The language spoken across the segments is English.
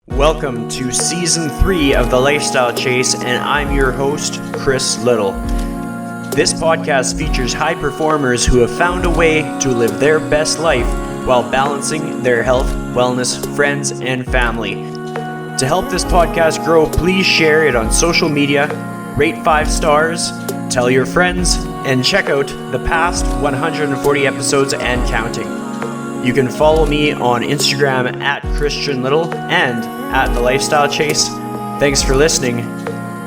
Welcome to Season 3 of The Lifestyle Chase, and I'm your host, Chris Little. This podcast features high performers who have found a way to live their best life while balancing their health, wellness, friends, and family. To help this podcast grow, please share it on social media, rate 5 stars, tell your friends, and check out the past 140 episodes and counting. You can follow me on Instagram at Christian Little and at The Lifestyle Chase. Thanks for listening.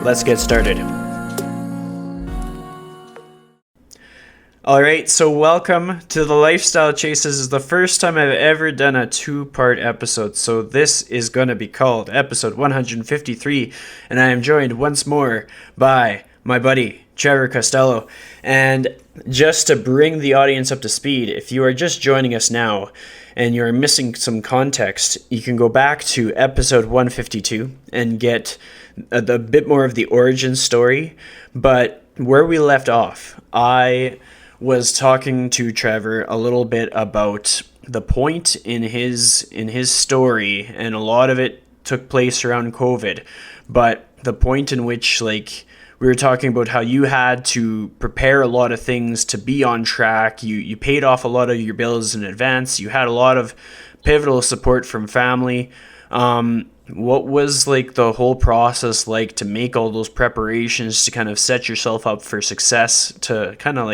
Let's get started. Alright, so welcome to The Lifestyle Chase. This is the first time I've ever done a 2-part episode, so this is going to be called episode 153, and I am joined once more by my buddy, Trevor Costello. And just to bring the audience up to speed, if you are just joining us now and you're missing some context, you can go back to episode 152 and get a bit more of the origin story. But where we left off, I was talking to Trevor a little bit about the point in his story, and a lot of it took place around COVID, but the point in which, we were talking about how you had to prepare a lot of things to be on track. You paid off a lot of your bills in advance. You had a lot of pivotal support from family. What was the whole process like to make all those preparations to kind of set yourself up for success, to kind of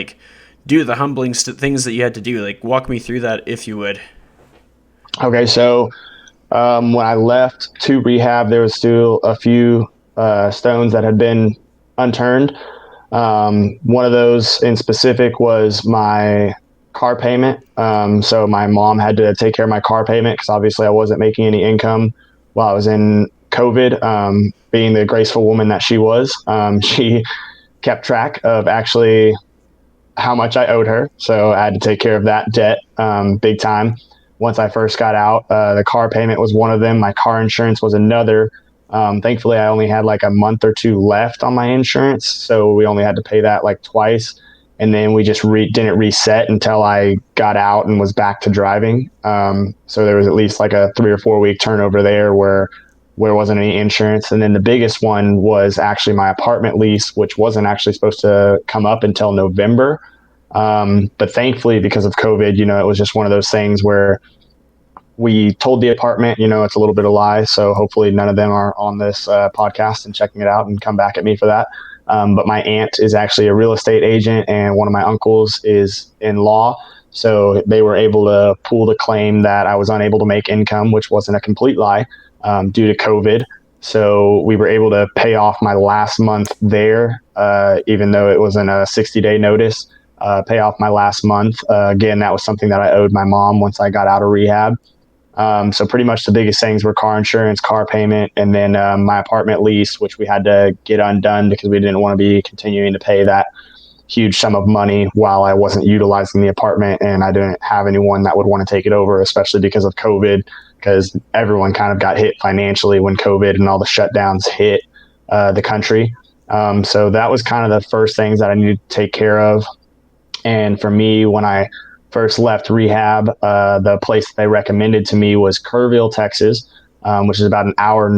do the humbling things that you had to do? Walk me through that if you would. Okay, so when I left to rehab, there was still a few stones that had been unturned. One of those in specific was my car payment. So my mom had to take care of my car payment because obviously I wasn't making any income while I was in COVID. Being the graceful woman that she was, she kept track of actually how much I owed her. So I had to take care of that debt big time. Once I first got out, the car payment was one of them. My car insurance was another. Thankfully, I only had a month or two left on my insurance, so we only had to pay that twice, and then we just didn't reset until I got out and was back to driving. So there was at least a 3 or 4 week turnover there where wasn't any insurance. And then the biggest one was actually my apartment lease, which wasn't actually supposed to come up until November. But thankfully, because of COVID, it was just one of those things where we told the apartment, it's a little bit of lie. So hopefully none of them are on this podcast and checking it out and come back at me for that. But my aunt is actually a real estate agent, and one of my uncles is in law. So they were able to pull the claim that I was unable to make income, which wasn't a complete lie, due to COVID. So we were able to pay off my last month there, even though it wasn't a 60-day notice, pay off my last month. Again, that was something that I owed my mom once I got out of rehab. So pretty much the biggest things were car insurance, car payment, and then my apartment lease, which we had to get undone because we didn't want to be continuing to pay that huge sum of money while I wasn't utilizing the apartment, and I didn't have anyone that would want to take it over, especially because of COVID, because everyone kind of got hit financially when COVID and all the shutdowns hit the country. So that was kind of the first things that I needed to take care of. And for me, when I first left rehab, the place that they recommended to me was Kerrville, Texas, which is about an hour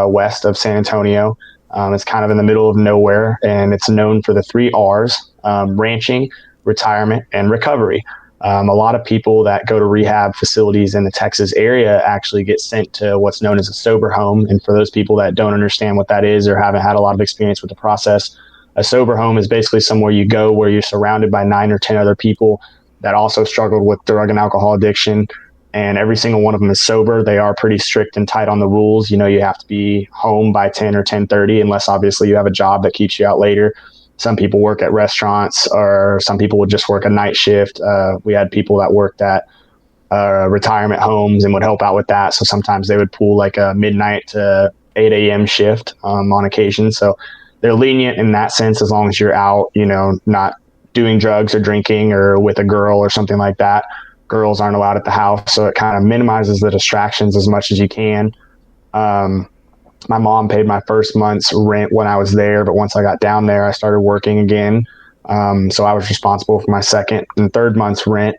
west of San Antonio. It's kind of in the middle of nowhere, and it's known for the 3 R's, ranching, retirement, and recovery. A lot of people that go to rehab facilities in the Texas area actually get sent to what's known as a sober home. And for those people that don't understand what that is or haven't had a lot of experience with the process, a sober home is basically somewhere you go where you're surrounded by 9 or 10 other people that also struggled with drug and alcohol addiction, and every single one of them is sober. They are pretty strict and tight on the rules. You have to be home by 10 or 10:30, unless obviously you have a job that keeps you out later. Some people work at restaurants, or some people would just work a night shift. We had people that worked at retirement homes and would help out with that. So sometimes they would pull a midnight to 8 a.m. shift on occasion. So they're lenient in that sense, as long as you're out, not doing drugs or drinking or with a girl or something like that. Girls aren't allowed at the house, so it kind of minimizes the distractions as much as you can. My mom paid my first month's rent when I was there, but once I got down there, I started working again. So I was responsible for my second and third month's rent.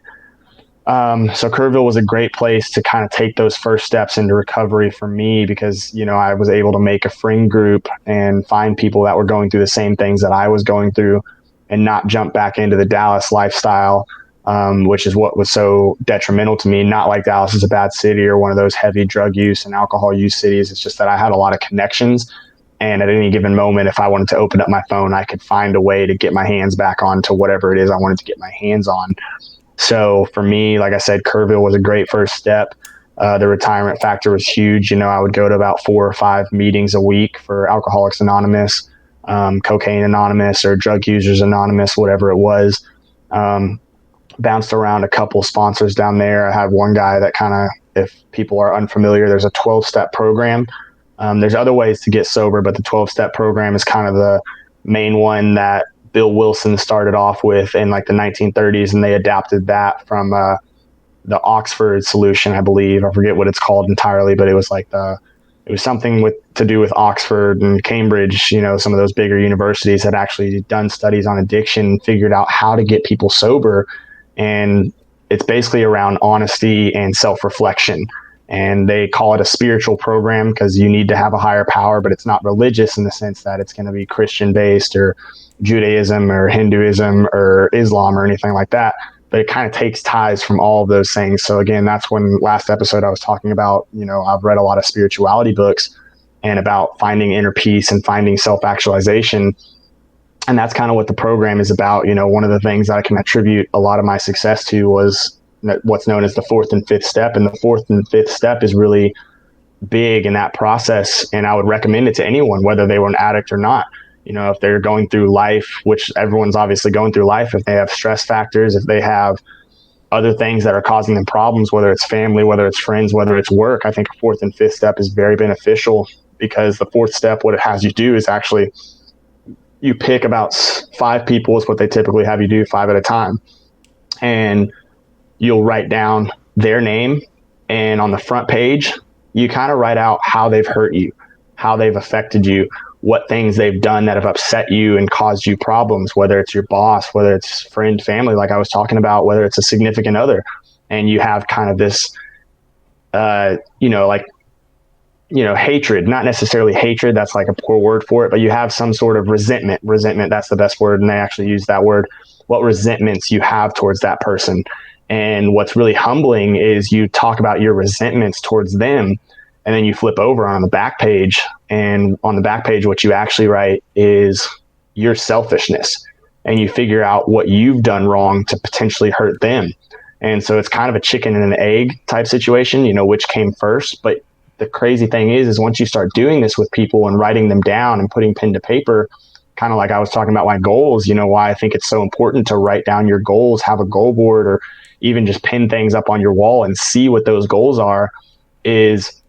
So Kerrville was a great place to kind of take those first steps into recovery for me because, I was able to make a friend group and find people that were going through the same things that I was going through and not jump back into the Dallas lifestyle, which is what was so detrimental to me. Not like Dallas is a bad city or one of those heavy drug use and alcohol use cities. It's just that I had a lot of connections. And at any given moment, if I wanted to open up my phone, I could find a way to get my hands back onto whatever it is I wanted to get my hands on. So for me, like I said, Kerrville was a great first step. The retirement factor was huge. I would go to about 4 or 5 meetings a week for Alcoholics Anonymous, Cocaine Anonymous, or Drug Users Anonymous, whatever it was. Bounced around a couple sponsors down there. I had one guy that kind of, if people are unfamiliar, there's a 12-step program. There's other ways to get sober, but the 12-step program is kind of the main one that Bill Wilson started off with in like the 1930s, and they adapted that from the Oxford solution, I believe. I forget what it's called entirely, but it was like it was something to do with Oxford and Cambridge. Some of those bigger universities had actually done studies on addiction, figured out how to get people sober, and it's basically around honesty and self-reflection. And they call it a spiritual program because you need to have a higher power, but it's not religious in the sense that it's going to be Christian based or Judaism or Hinduism or Islam or anything like that. But it kind of takes ties from all of those things. So again, that's when last episode I was talking about, I've read a lot of spirituality books and about finding inner peace and finding self-actualization. And that's kind of what the program is about. One of the things that I can attribute a lot of my success to was what's known as the 4th and 5th step. And the 4th and 5th step is really big in that process. And I would recommend it to anyone, whether they were an addict or not. If they're going through life, which everyone's obviously going through life, if they have stress factors, if they have other things that are causing them problems, whether it's family, whether it's friends, whether it's work, I think a 4th and 5th step is very beneficial because the 4th step, what it has you do is actually you pick about 5 people is what they typically have you do, 5 at a time. And you'll write down their name, and on the front page, you kind of write out how they've hurt you, how they've affected you, what things they've done that have upset you and caused you problems, whether it's your boss, whether it's friend, family, like I was talking about, whether it's a significant other. And you have kind of this, hatred, not necessarily hatred. That's like a poor word for it, but you have some sort of resentment. That's the best word. And they actually use that word, what resentments you have towards that person. And what's really humbling is you talk about your resentments towards them, and then you flip over on the back page. And on the back page, what you actually write is your selfishness. And you figure out what you've done wrong to potentially hurt them. And so it's kind of a chicken and an egg type situation, which came first. But the crazy thing is once you start doing this with people and writing them down and putting pen to paper, kind of like I was talking about my goals, why I think it's so important to write down your goals, have a goal board, or even just pin things up on your wall and see what those goals are, is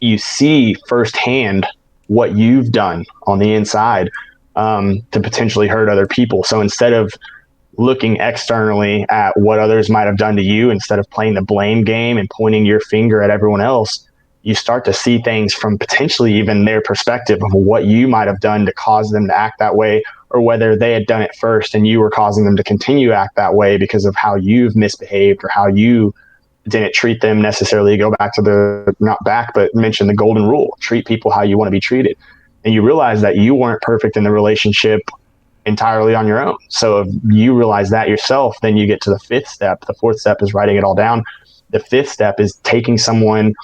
you see firsthand what you've done on the inside to potentially hurt other people. So instead of looking externally at what others might have done to you, instead of playing the blame game and pointing your finger at everyone else, you start to see things from potentially even their perspective of what you might have done to cause them to act that way, or whether they had done it first and you were causing them to continue to act that way because of how you've misbehaved or how you didn't treat them necessarily. Go back to mention the golden rule: treat people how you want to be treated. And you realize that you weren't perfect in the relationship entirely on your own. So if you realize that yourself, then you get to the 5th step. The 4th step is writing it all down. The 5th step is taking someone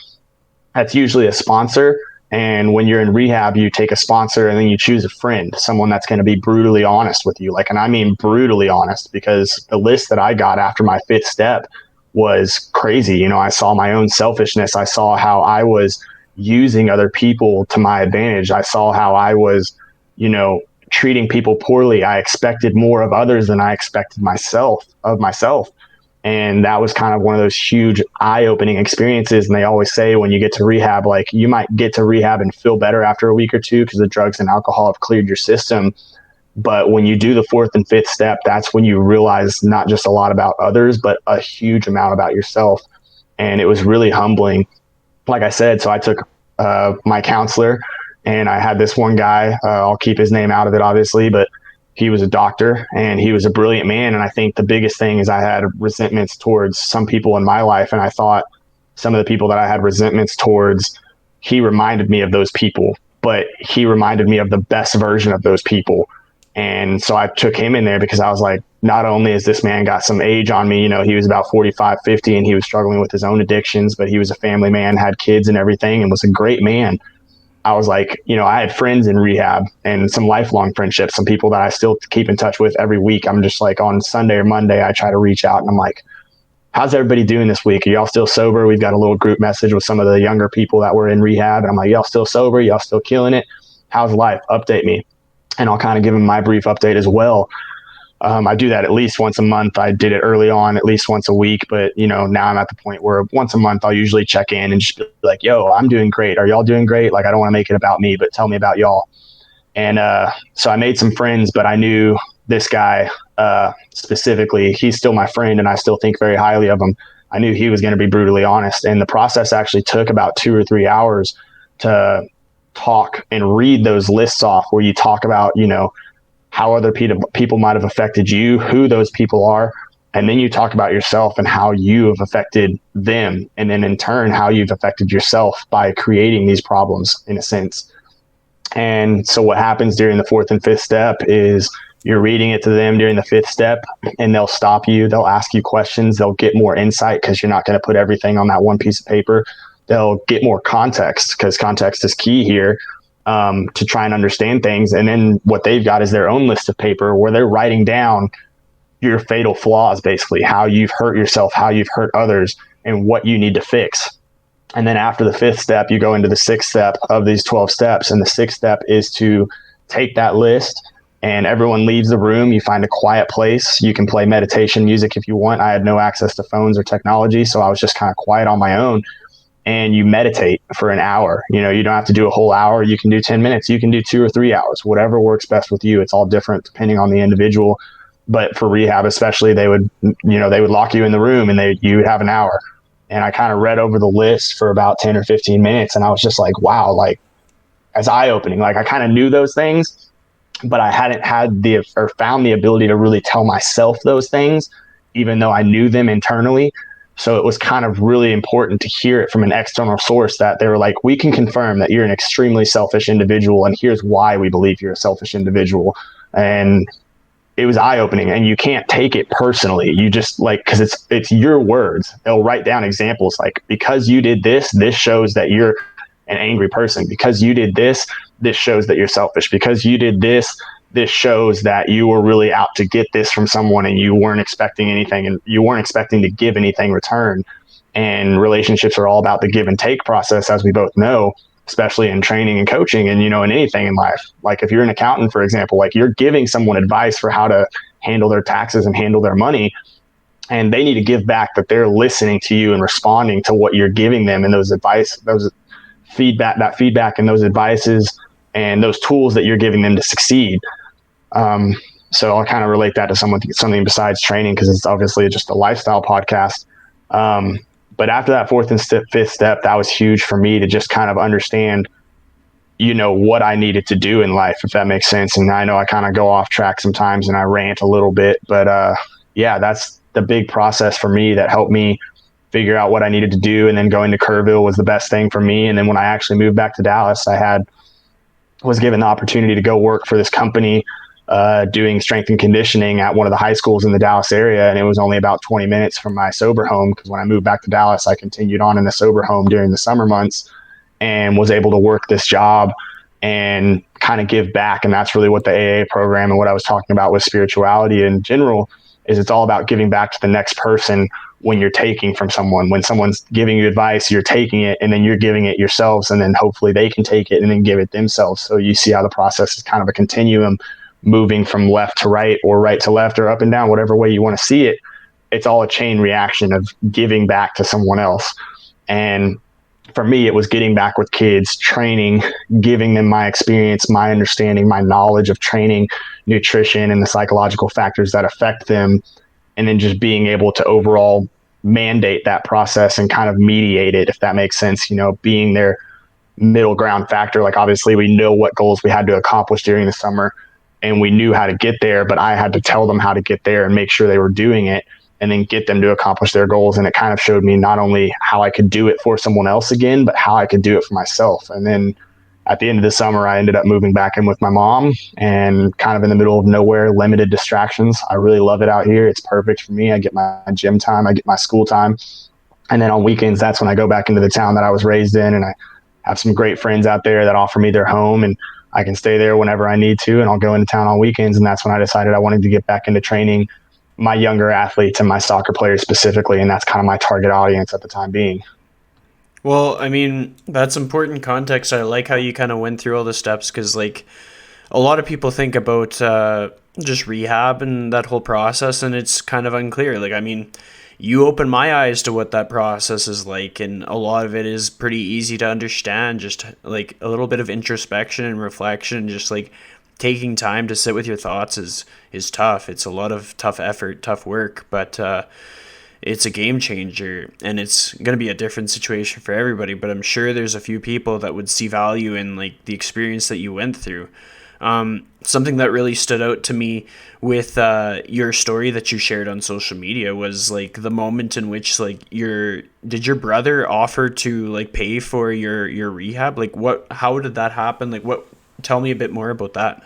that's usually a sponsor. And when you're in rehab, you take a sponsor and then you choose a friend, someone that's going to be brutally honest with you. And I mean brutally honest, because the list that I got after my 5th step was crazy. I saw my own selfishness. I saw how I was using other people to my advantage. I saw how I was, treating people poorly. I expected more of others than I expected of myself. And that was kind of one of those huge eye-opening experiences. And they always say when you get to rehab, like, you might get to rehab and feel better after a week or two because the drugs and alcohol have cleared your system. But when you do the 4th and 5th step, that's when you realize not just a lot about others, but a huge amount about yourself. And it was really humbling. Like I said, so I took my counselor, and I had this one guy, I'll keep his name out of it, obviously, but he was a doctor and he was a brilliant man. And I think the biggest thing is I had resentments towards some people in my life. And I thought some of the people that I had resentments towards, he reminded me of those people, but he reminded me of the best version of those people. And so I took him in there because I was like, not only has this man got some age on me, he was about 45, 50, and he was struggling with his own addictions, but he was a family man, had kids and everything, and was a great man. I was like, I had friends in rehab and some lifelong friendships, some people that I still keep in touch with every week. I'm just like on Sunday or Monday, I try to reach out and I'm like, how's everybody doing this week? Are y'all still sober? We've got a little group message with some of the younger people that were in rehab. And I'm like, y'all still sober? Y'all still killing it? How's life? Update me. And I'll kind of give them my brief update as well. I do that at least once a month. I did it early on, at least once a week. But, now I'm at the point where once a month, I'll usually check in and just be like, yo, I'm doing great. Are y'all doing great? Like, I don't want to make it about me, but tell me about y'all. And so I made some friends, but I knew this guy specifically. He's still my friend, and I still think very highly of him. I knew he was going to be brutally honest. And the process actually took about 2 or 3 hours to talk and read those lists off where you talk about, how other people might have affected you, who those people are. And then you talk about yourself and how you have affected them. And then in turn, how you've affected yourself by creating these problems in a sense. And so what happens during the 4th and 5th step is you're reading it to them during the 5th step and they'll stop you. They'll ask you questions. They'll get more insight because you're not going to put everything on that one piece of paper. They'll get more context because context is key here. To try and understand things. And then what they've got is their own list of paper where they're writing down your fatal flaws, basically how you've hurt yourself, how you've hurt others, and what you need to fix. And then after the 5th step, you go into the 6th step of these 12 steps. And the 6th step is to take that list and everyone leaves the room. You find a quiet place. You can play meditation music if you want. I had no access to phones or technology, so I was just kind of quiet on my own. And you meditate for an hour. You don't have to do a whole hour. You can do 10 minutes. You can do 2 or 3 hours, whatever works best with you. It's all different depending on the individual. But for rehab, especially, they would lock you in the room and you would have an hour. And I kind of read over the list for about 10 or 15 minutes. And I was just like, wow, like as eye opening, like I kind of knew those things, but I hadn't found the ability to really tell myself those things, even though I knew them internally. So it was kind of really important to hear it from an external source that they were like, we can confirm that you're an extremely selfish individual. And here's why we believe you're a selfish individual. And it was eye opening, and you can't take it personally. You just cause it's your words. They'll write down examples like, because you did this, this shows that you're an angry person. Because you did this, this shows that you're selfish. Because you did this, this shows that you were really out to get this from someone and you weren't expecting anything and you weren't expecting to give anything return. And relationships are all about the give and take process, as we both know, especially in training and coaching and, in anything in life. Like if you're an accountant, for example, like you're giving someone advice for how to handle their taxes and handle their money. And they need to give back that they're listening to you and responding to what you're giving them and those feedback and those advices and those tools that you're giving them to succeed. So I'll kind of relate that to something besides training, because it's obviously just a lifestyle podcast. But after that 4th and 5th step, that was huge for me to just kind of understand, what I needed to do in life, if that makes sense. And I know I kind of go off track sometimes and I rant a little bit, but that's the big process for me that helped me figure out what I needed to do. And then going to Kerrville was the best thing for me. And then when I actually moved back to Dallas, was given the opportunity to go work for this company doing strength and conditioning at one of the high schools in the Dallas area. And it was only about 20 minutes from my sober home, because when I moved back to Dallas, I continued on in the sober home during the summer months and was able to work this job and kind of give back. And that's really what the AA program and what I was talking about with spirituality in general is. It's all about giving back to the next person when you're taking from someone. When someone's giving you advice, you're taking it and then you're giving it yourselves, and then hopefully they can take it and then give it themselves. So you see how the process is kind of a continuum, moving from left to right or right to left or up and down, whatever way you want to see it. It's all a chain reaction of giving back to someone else. And for me, it was getting back with kids, training, giving them my experience, my understanding, my knowledge of training, nutrition, and the psychological factors that affect them. And then just being able to overall mandate that process and kind of mediate it, if that makes sense, being their middle ground factor. Like obviously we know what goals we had to accomplish during the summer, and we knew how to get there, but I had to tell them how to get there and make sure they were doing it and then get them to accomplish their goals. And it kind of showed me not only how I could do it for someone else again, but how I could do it for myself. And then at the end of the summer, I ended up moving back in with my mom, and kind of in the middle of nowhere, limited distractions. I really love it out here. It's perfect for me. I get my gym time, I get my school time. And then on weekends, that's when I go back into the town that I was raised in. And I have some great friends out there that offer me their home, and I can stay there whenever I need to. And I'll go into town on weekends. And that's when I decided I wanted to get back into training my younger athletes and my soccer players specifically. And that's kind of my target audience at the time being. Well, I mean, that's important context. I like how you kind of went through all the steps, because, like, a lot of people think about just rehab and that whole process, and it's kind of unclear. Like, I mean, you open my eyes to what that process is like, and a lot of it is pretty easy to understand. Just like a little bit of introspection and reflection, just like taking time to sit with your thoughts is tough. It's a lot of tough effort, tough work, but it's a game changer, and it's going to be a different situation for everybody. But I'm sure there's a few people that would see value in like the experience that you went through. Something that really stood out to me with your story that you shared on social media was like the moment in which like did your brother offer to like pay for your rehab? Like how did that happen? Like tell me a bit more about that.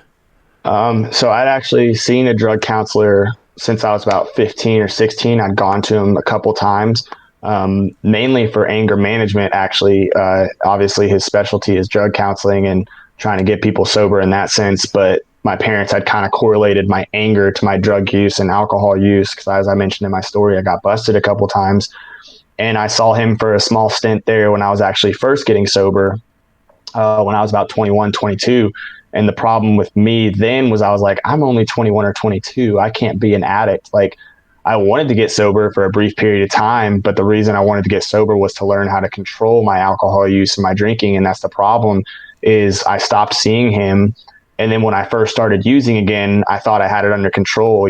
So I'd actually seen a drug counselor since I was about 15 or 16. I'd gone to him a couple times, mainly for anger management, actually. Obviously, his specialty is drug counseling and trying to get people sober in that sense. But my parents had kind of correlated my anger to my drug use and alcohol use, because as I mentioned in my story, I got busted a couple times. And I saw him for a small stint there when I was actually first getting sober, when I was about 21, 22. And the problem with me then was I was like, I'm only 21 or 22. I can't be an addict. Like, I wanted to get sober for a brief period of time, but the reason I wanted to get sober was to learn how to control my alcohol use and my drinking. And that's the problem, is I stopped seeing him. And then when I first started using again, I thought I had it under control.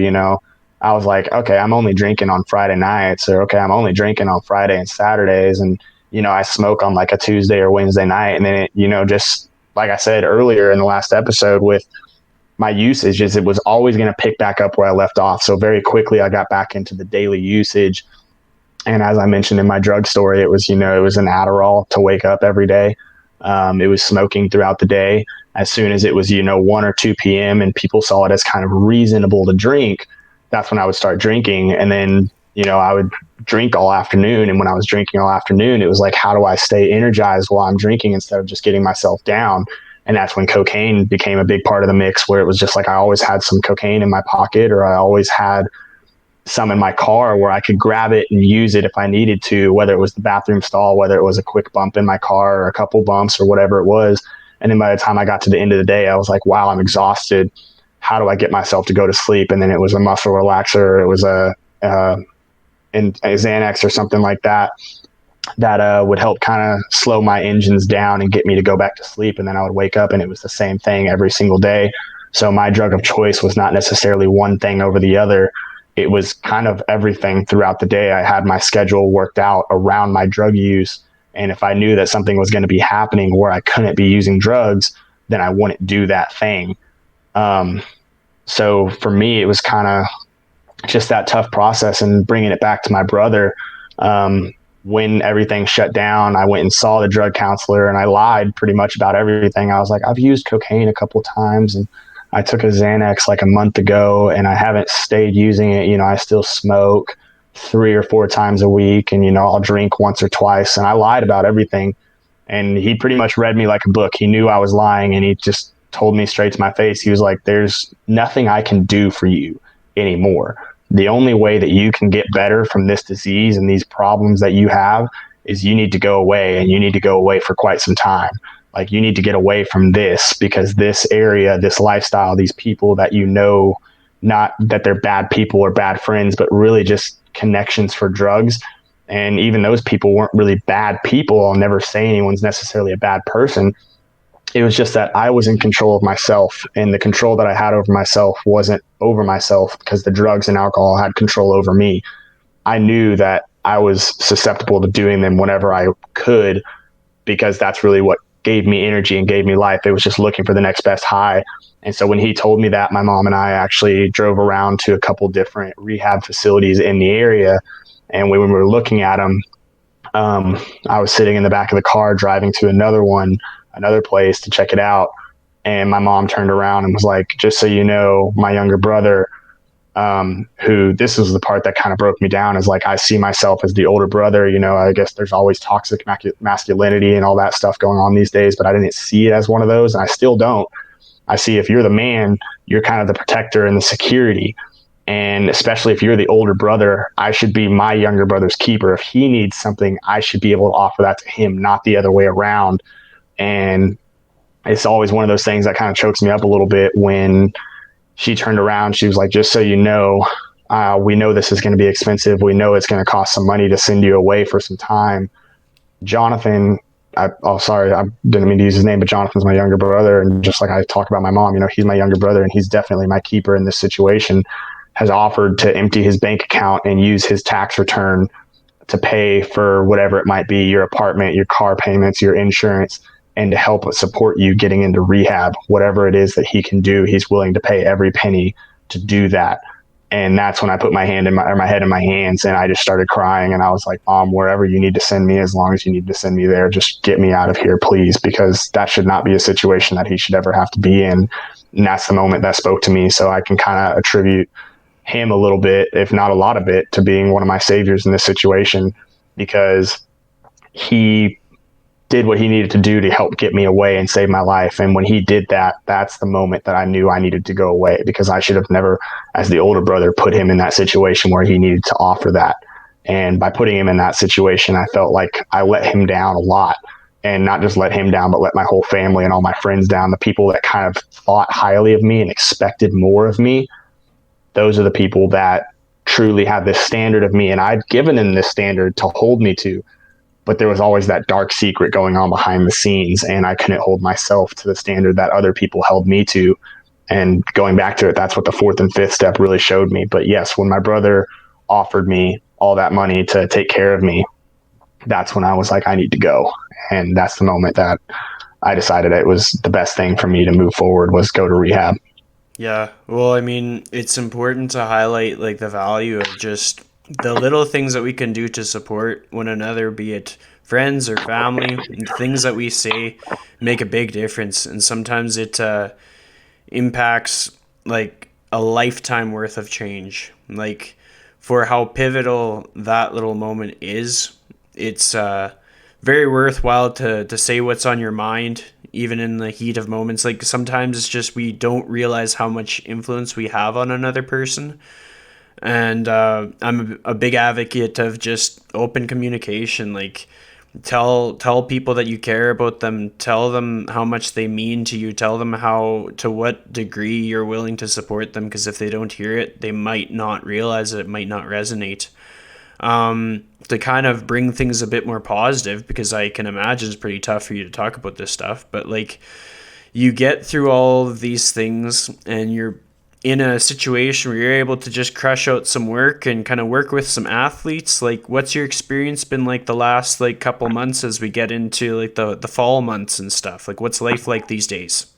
I was like, okay, I'm only drinking on Friday nights, or okay, I'm only drinking on Friday and Saturdays. And, I smoke on like a Tuesday or Wednesday night. And then it, just like I said earlier in the last episode with my usage, is it was always going to pick back up where I left off. So very quickly I got back into the daily usage. And as I mentioned in my drug story, it was an Adderall to wake up every day. It was smoking throughout the day. As soon as it was, 1 or 2 p.m. and people saw it as kind of reasonable to drink, that's when I would start drinking. And then, I would drink all afternoon. And when I was drinking all afternoon, it was like, how do I stay energized while I'm drinking instead of just getting myself down? And that's when cocaine became a big part of the mix, where it was just like I always had some cocaine in my pocket, or I always had some in my car where I could grab it and use it if I needed to, whether it was the bathroom stall, whether it was a quick bump in my car or a couple bumps or whatever it was. And then by the time I got to the end of the day, I was like, wow, I'm exhausted. How do I get myself to go to sleep? And then it was a muscle relaxer. It was a Xanax or something like that would help kind of slow my engines down and get me to go back to sleep. And then I would wake up and it was the same thing every single day. So my drug of choice was not necessarily one thing over the other. It was kind of everything throughout the day. I had my schedule worked out around my drug use. And if I knew that something was going to be happening where I couldn't be using drugs, then I wouldn't do that thing. So for me, it was kind of just that tough process. And bringing it back to my brother, when everything shut down, I went and saw the drug counselor, and I lied pretty much about everything. I was like, I've used cocaine a couple times, and I took a Xanax like a month ago, and I haven't stayed using it. I still smoke 3 or 4 times a week, and, I'll drink once or twice. And I lied about everything. And he pretty much read me like a book. He knew I was lying, and he just told me straight to my face. He was like, there's nothing I can do for you anymore. The only way that you can get better from this disease and these problems that you have is you need to go away, and you need to go away for quite some time. Like, you need to get away from this, because this area, this lifestyle, these people that not that they're bad people or bad friends, but really just connections for drugs. And even those people weren't really bad people. I'll never say anyone's necessarily a bad person. It was just that I was in control of myself, and the control that I had over myself wasn't over myself, because the drugs and alcohol had control over me. I knew that I was susceptible to doing them whenever I could, because that's really what gave me energy and gave me life. It was just looking for the next best high. And so when he told me that, my mom and I actually drove around to a couple different rehab facilities in the area. And when we were looking at them, I was sitting in the back of the car driving to another place to check it out. And my mom turned around and was like, just so you know, my younger brother, who this was the part that kind of broke me down, is like, I see myself as the older brother. You know, I guess there's always toxic masculinity and all that stuff going on these days, but I didn't see it as one of those. And I still don't. I see if you're the man, you're kind of the protector and the security. And especially if you're the older brother, I should be my younger brother's keeper. If he needs something, I should be able to offer that to him, not the other way around. And it's always one of those things that kind of chokes me up a little bit when she turned around. She was like, just so you know, we know this is going to be expensive. We know it's going to cost some money to send you away for some time. Jonathan, sorry, I didn't mean to use his name, but Jonathan's my younger brother. And just like I talk about my mom, you know, he's my younger brother and he's definitely my keeper in this situation, has offered to empty his bank account and use his tax return to pay for whatever it might be, your apartment, your car payments, your insurance, and to help support you getting into rehab. Whatever it is that he can do, he's willing to pay every penny to do that. And that's when I put my head in my hands and I just started crying. And I was like, Mom, wherever you need to send me, as long as you need to send me there, just get me out of here, please, because that should not be a situation that he should ever have to be in. And that's the moment that spoke to me. So I can kind of attribute him a little bit, if not a lot of it, to being one of my saviors in this situation, because he did what he needed to do to help get me away and save my life. And when he did that, that's the moment that I knew I needed to go away, because I should have never, as the older brother, put him in that situation where he needed to offer that. And by putting him in that situation, I felt like I let him down a lot. And not just let him down, but let my whole family and all my friends down. The people that kind of thought highly of me and expected more of me, those are the people that truly have this standard of me. And I'd given them this standard to hold me to. But there was always that dark secret going on behind the scenes, and I couldn't hold myself to the standard that other people held me to. And going back to it, that's what the fourth and fifth step really showed me. But yes, when my brother offered me all that money to take care of me, that's when I was like, I need to go. And that's the moment that I decided it was the best thing for me to move forward, was go to rehab. Yeah, well, I mean, it's important to highlight like the value of just the little things that we can do to support one another, be it friends or family. The things that we say make a big difference, and sometimes it impacts like a lifetime worth of change. Like, for how pivotal that little moment is, it's very worthwhile to say what's on your mind, even in the heat of moments. Like, sometimes it's just we don't realize how much influence we have on another person. And I'm a big advocate of just open communication. Like, tell people that you care about them. Tell them how much they mean to you. Tell them to what degree you're willing to support them. Because if they don't hear it, they might not realize it. It might not resonate. To kind of bring things a bit more positive, because I can imagine it's pretty tough for you to talk about this stuff. But like, you get through all of these things, and you're in a situation where you're able to just crush out some work and kind of work with some athletes. Like, what's your experience been like the last like couple months as we get into like the fall months and stuff? Like, what's life like these days?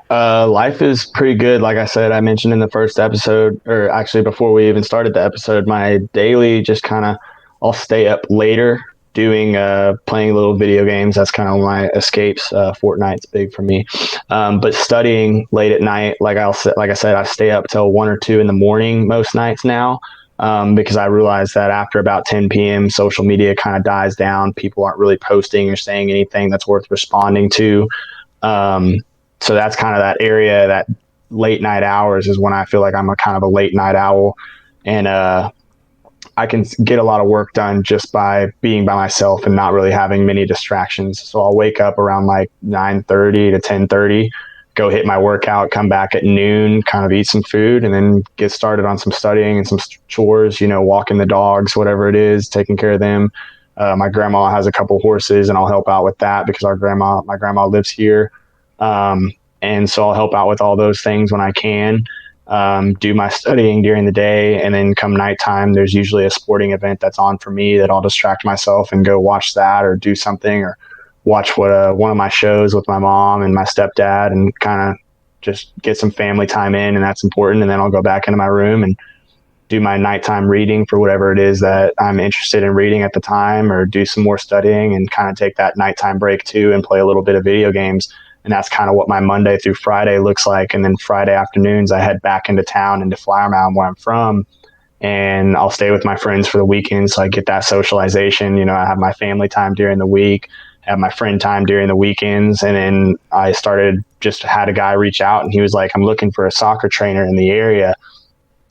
Life is pretty good. Like I said, I mentioned in the first episode, or actually before we even started the episode, my daily just kind of, I'll stay up later doing playing little video games. That's kind of my escapes. Fortnite's big for me, but studying late at night, like I said, I stay up till 1 or 2 in the morning most nights now, because I realize that after about 10 p.m. social media kind of dies down. People aren't really posting or saying anything that's worth responding to. So that's kind of that area, that late night hours is when I feel like I'm a kind of a late night owl, and I can get a lot of work done just by being by myself and not really having many distractions. So I'll wake up around like 9:30 to 10:30, go hit my workout, come back at noon, kind of eat some food, and then get started on some studying and some chores, you know, walking the dogs, whatever it is, taking care of them. My grandma has a couple horses, and I'll help out with that because my grandma lives here. And so I'll help out with all those things when I can. Do my studying during the day, and then come nighttime, there's usually a sporting event that's on for me that I'll distract myself and go watch that or do something or watch one of my shows with my mom and my stepdad and kind of just get some family time in, and that's important. And then I'll go back into my room and do my nighttime reading for whatever it is that I'm interested in reading at the time, or do some more studying and kind of take that nighttime break too and play a little bit of video games. And that's kind of what my Monday through Friday looks like. And then Friday afternoons, I head back into town, into Flower Mound, where I'm from, and I'll stay with my friends for the weekend. So I get that socialization. I have my family time during the week, have my friend time during the weekends. And then I had a guy reach out, and he was like, I'm looking for a soccer trainer in the area.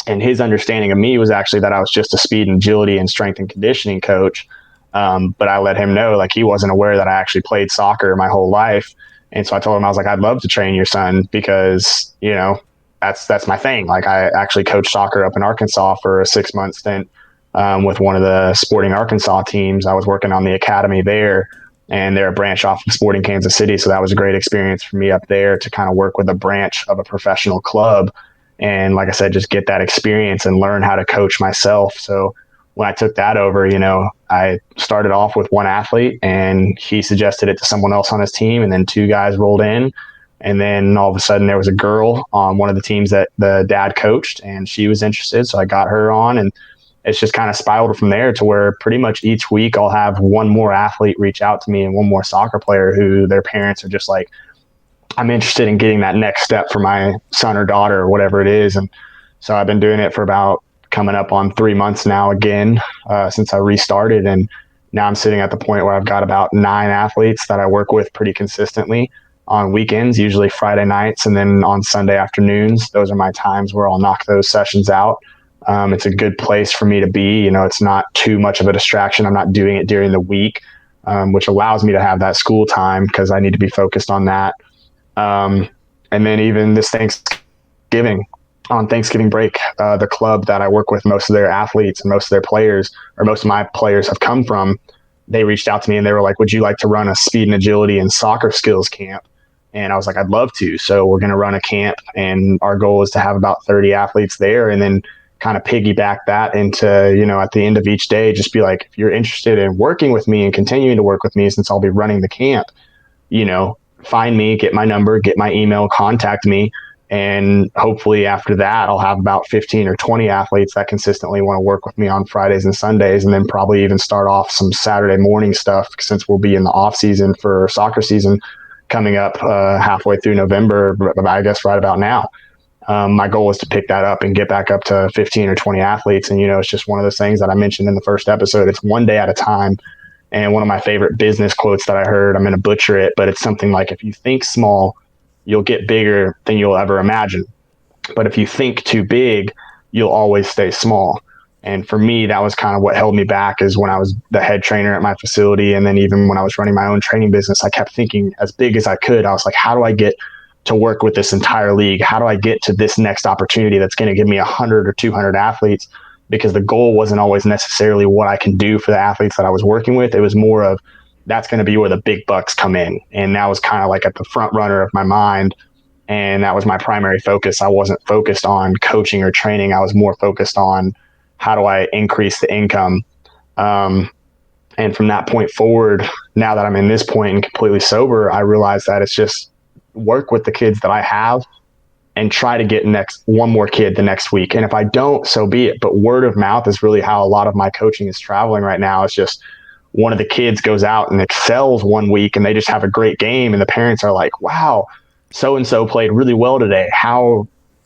And his understanding of me was actually that I was just a speed and agility and strength and conditioning coach. But I let him know, like, he wasn't aware that I actually played soccer my whole life. And so I told him, I was like, I'd love to train your son, because, that's my thing. Like, I actually coached soccer up in Arkansas for a 6-month stint with one of the Sporting Arkansas teams. I was working on the academy there, and they're a branch off of Sporting Kansas City. So that was a great experience for me up there to kind of work with a branch of a professional club. And like I said, just get that experience and learn how to coach myself. So when I took that over, I started off with one athlete, and he suggested it to someone else on his team. And then 2 guys rolled in. And then all of a sudden there was a girl on one of the teams that the dad coached, and she was interested. So I got her on, and it's just kind of spiraled from there to where pretty much each week I'll have one more athlete reach out to me, and one more soccer player who their parents are just like, I'm interested in getting that next step for my son or daughter or whatever it is. And so I've been doing it for about coming up on 3 months now again, since I restarted. And now I'm sitting at the point where I've got about 9 athletes that I work with pretty consistently on weekends, usually Friday nights. And then on Sunday afternoons, those are my times where I'll knock those sessions out. It's a good place for me to be. It's not too much of a distraction. I'm not doing it during the week, which allows me to have that school time, because I need to be focused on that. And then even this on Thanksgiving break, the club that I work with, most of their athletes and most of their players, or most of my players, have come from, they reached out to me and they were like, would you like to run a speed and agility and soccer skills camp? And I was like, I'd love to. So we're going to run a camp, and our goal is to have about 30 athletes there, and then kind of piggyback that into, at the end of each day, just be like, if you're interested in working with me and continuing to work with me, since I'll be running the camp, find me, get my number, get my email, contact me. And hopefully after that, I'll have about 15 or 20 athletes that consistently want to work with me on Fridays and Sundays, and then probably even start off some Saturday morning stuff, since we'll be in the off season for soccer season coming up halfway through November, I guess right about now. My goal is to pick that up and get back up to 15 or 20 athletes. And, it's just one of those things that I mentioned in the first episode. It's one day at a time. And one of my favorite business quotes that I heard, I'm going to butcher it, but it's something like, if you think small, you'll get bigger than you'll ever imagine. But if you think too big, you'll always stay small. And for me, that was kind of what held me back, is when I was the head trainer at my facility. And then even when I was running my own training business, I kept thinking as big as I could. I was like, how do I get to work with this entire league? How do I get to this next opportunity that's going to give me 100 or 200 athletes? Because the goal wasn't always necessarily what I can do for the athletes that I was working with. It was more of, that's going to be where the big bucks come in. And that was kind of like at the front runner of my mind. And that was my primary focus. I wasn't focused on coaching or training. I was more focused on, how do I increase the income? And from that point forward, now that I'm in this point and completely sober, I realize that it's just work with the kids that I have and try to get one more kid the next week. And if I don't, so be it. But word of mouth is really how a lot of my coaching is traveling right now. It's just, one of the kids goes out and excels one week, and they just have a great game, and the parents are like, wow, so-and-so played really well today.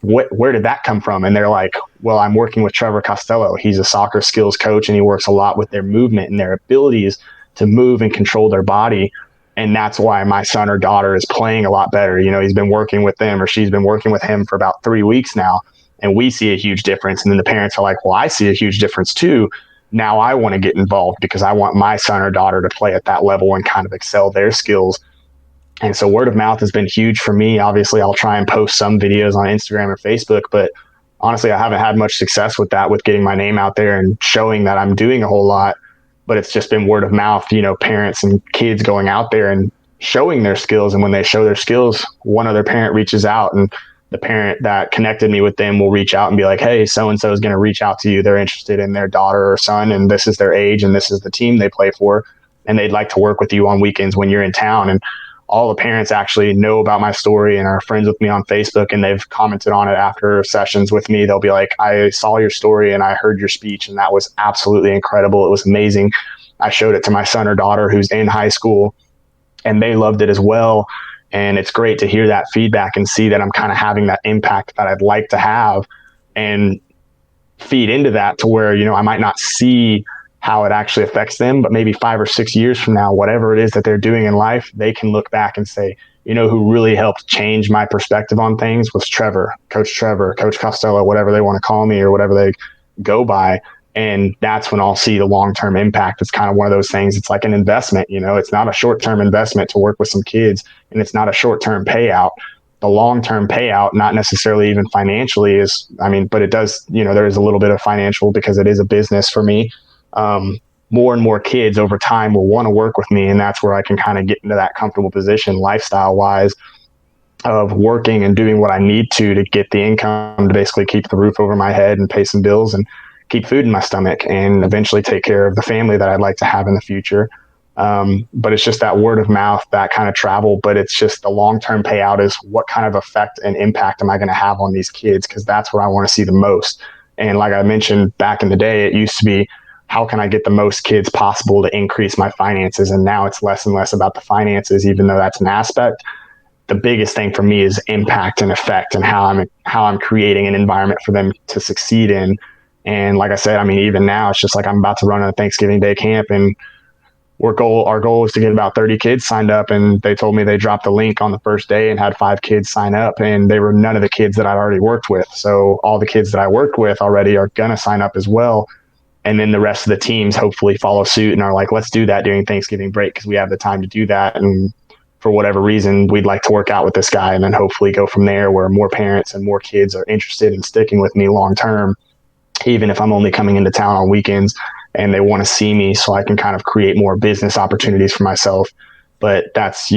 Where did that come from? And they're like, well, I'm working with Trevor Costello. He's a soccer skills coach, and he works a lot with their movement and their abilities to move and control their body. And that's why my son or daughter is playing a lot better. He's been working with them, or she's been working with him for about 3 weeks now, and we see a huge difference. And then the parents are like, well, I see a huge difference too. Now I want to get involved, because I want my son or daughter to play at that level and kind of excel their skills. And so word of mouth has been huge for me. Obviously, I'll try and post some videos on Instagram or Facebook, but honestly, I haven't had much success with that, with getting my name out there and showing that I'm doing a whole lot. But it's just been word of mouth, parents and kids going out there and showing their skills. And when they show their skills, one other parent reaches out, and the parent that connected me with them will reach out and be like, hey, so-and-so is going to reach out to you. They're interested in their daughter or son, and this is their age, and this is the team they play for. and they'd like to work with you on weekends when you're in town. And all the parents actually know about my story and are friends with me on Facebook, and they've commented on it after sessions with me. They'll be like, I saw your story and I heard your speech, and that was absolutely incredible. It was amazing. I showed it to my son or daughter who's in high school, and they loved it as well. And it's great to hear that feedback and see that I'm kind of having that impact that I'd like to have, and feed into that to where, I might not see how it actually affects them, but maybe 5 or 6 years from now, whatever it is that they're doing in life, they can look back and say, who really helped change my perspective on things was Trevor, Coach Costello, whatever they want to call me or whatever they go by. And that's when I'll see the long-term impact. It's kind of one of those things. It's like an investment, it's not a short-term investment to work with some kids, and it's not a short-term payout. The long-term payout, not necessarily even financially but it does, there is a little bit of financial because it is a business for me. More and more kids over time will want to work with me. And that's where I can kind of get into that comfortable position lifestyle wise of working and doing what I need to get the income to basically keep the roof over my head and pay some bills and keep food in my stomach and eventually take care of the family that I'd like to have in the future. But it's just that word of mouth, that kind of travel, but it's just the long-term payout is what kind of effect and impact am I going to have on these kids? Because that's what I want to see the most. And like I mentioned back in the day, it used to be, how can I get the most kids possible to increase my finances? And now it's less and less about the finances, even though that's an aspect. The biggest thing for me is impact and effect, and how I'm creating an environment for them to succeed in. And like I said, even now it's just like I'm about to run a Thanksgiving Day camp, and our goal is to get about 30 kids signed up. And they told me they dropped the link on the first day and had 5 kids sign up, and they were none of the kids that I'd already worked with. So all the kids that I worked with already are going to sign up as well. And then the rest of the teams hopefully follow suit and are like, let's do that during Thanksgiving break because we have the time to do that. And for whatever reason, we'd like to work out with this guy, and then hopefully go from there where more parents and more kids are interested in sticking with me long term, even if I'm only coming into town on weekends and they want to see me, so I can kind of create more business opportunities for myself. But that's,